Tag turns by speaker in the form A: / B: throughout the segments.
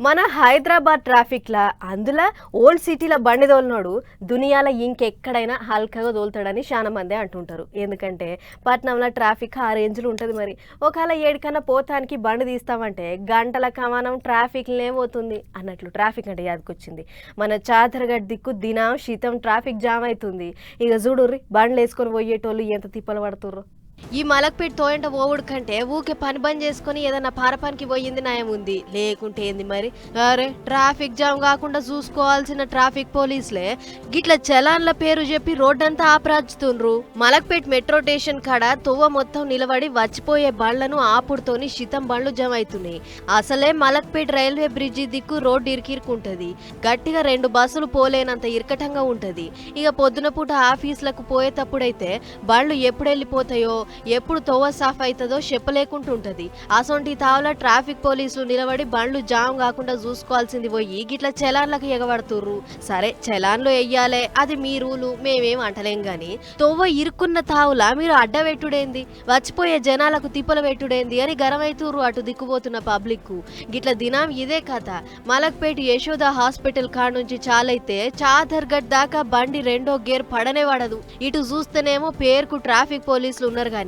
A: మన హైదరాబాద్ ట్రాఫిక్లా అందులో ఓల్డ్ సిటీలో బండి తోలినోడు దునియాలో ఇంకెక్కడైనా హల్కగా తోలుతాడని చాలా మంది అంటుంటారు. ఎందుకంటే పట్నంలో ట్రాఫిక్ ఆ రేంజ్లో ఉంటుంది. మరి ఒకవేళ ఏడికన్నా పోతానికి బండి తీస్తామంటే గంటల కమానం ట్రాఫిక్లనే పోతుంది అన్నట్లు ట్రాఫిక్ అంటే యాదకొచ్చింది. మన చాదరగడ్ దిక్కు దినం శీతం ట్రాఫిక్ జామ్ అవుతుంది. ఇక చూడుర్రి బండ్లు వేసుకొని పోయేటోళ్ళు ఎంత తిప్పలు పడుతుర్రు. ఈ మలక్పేట తోయంట పోవుడు కంటే ఊకే పని బంద్ చేసుకుని ఏదన్నా పారపానికి పోయింది నయం ఉంది. లేకుంటే ఏంది మరి? అరే ట్రాఫిక్ జామ్ కాకుండా చూసుకోవాల్సిన ట్రాఫిక్ పోలీసులే గిట్ల చలాన్ల పేరు చెప్పి రోడ్డంతా ఆపరాజుతుండ్రు. మలక్పేట మెట్రో స్టేషన్ కాడ తొవ్వ మొత్తం నిలబడి వచ్చిపోయే బండ్లను ఆపుడుతోని శితం బండ్లు జమ అవుతున్నాయి. అసలే మలక్పేట రైల్వే బ్రిడ్జి దిక్కు రోడ్డు ఇరికిరుకుంటది. గట్టిగా 2 బస్సులు పోలేనంత ఇరకటంగా ఉంటది. ఇక పొద్దున పూట ఆఫీసులకు పోయేటప్పుడైతే బండ్లు ఎప్పుడు వెళ్ళిపోతాయో ఎప్పుడు తోవ సాఫ్ అవుతుందో చెప్పలేకుంటుంటది. అసొంటి తావల ట్రాఫిక్ పోలీసులు నిలబడి బండ్లు జామ్ కాకుండా చూసుకోవాల్సింది పోయి గిట్ల చలాన్లకు ఎగబడుతుర్రు. సరే చలాన్లు వెయ్యాలే, అది మీ రూలు, మేమేం అంటలేం గాని తోవ ఇరుక్కున్న తావులా మీరు అడ్డబెట్టుడేంది, వచ్చిపోయే జనాలకు తిప్పలు పెట్టుడేంది అని గరమైతుర్రు అటు దిక్కుపోతున్న పబ్లిక్. గిట్ల దినం ఇదే కథ. మలక్పేట యశోద హాస్పిటల్ కాడ నుంచి చాలైతే చాదర్గఢ్ దాకా బండి రెండో గేర్ పడనే పడదు. ఇటు చూస్తేనేమో పేరుకు ట్రాఫిక్ పోలీసులు ఉన్నారు గాని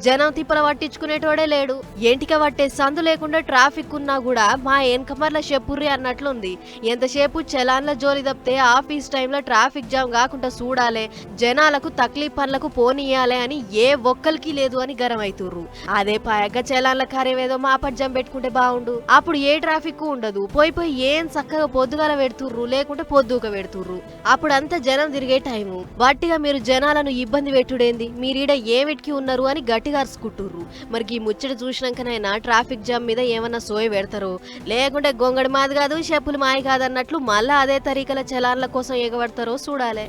A: జనం తిప్పల పట్టించుకునేటోడే లేడు. ఎంటిక పట్టే సందు లేకుండా ట్రాఫిక్ ఉన్నా కూడా మా ఎన్కమర్ల చెప్పుర్రి అన్నట్లుంది. ఎంతసేపు చలాన్ల జోలి తప్పితే ఆఫీస్ టైంలో ట్రాఫిక్ జామ్ కాకుండా చూడాలే, జనాలకు తక్లీఫ్ పనులకు పోనీయాలే అని ఏ ఒక్కరికి లేదు అని గరమైతుర్రు. అదే పాయగా చలాన్ల కార్యం ఏదో మాపడ్జం పెట్టుకుంటే బాగుండు. అప్పుడు ఏ ట్రాఫిక్ ఉండదు. పోయి ఏం చక్కగా పొద్దుగాల పెడుతుర్రు, లేకుంటే పొద్దుక పెడుతుర్రు. అప్పుడంతా జనం తిరిగే టైము. బట్టిగా మీరు జనాలను ఇబ్బంది పెట్టుడేంది, మీరీడ ఏమిటికి ఉన్నారు అని గట్టిగా అరుచుకుంటుర్రు. మరి ఈ ముచ్చట చూసినాకనైనా ట్రాఫిక్ జామ్ మీద ఏమన్నా సోయ పెడతారో, లేకుంటే గొంగడి మాది కాదు చెప్పులు మాయ కాదన్నట్లు మళ్ళా అదే తరీకల చలాన్ల కోసం ఎగబడతారో చూడాలే.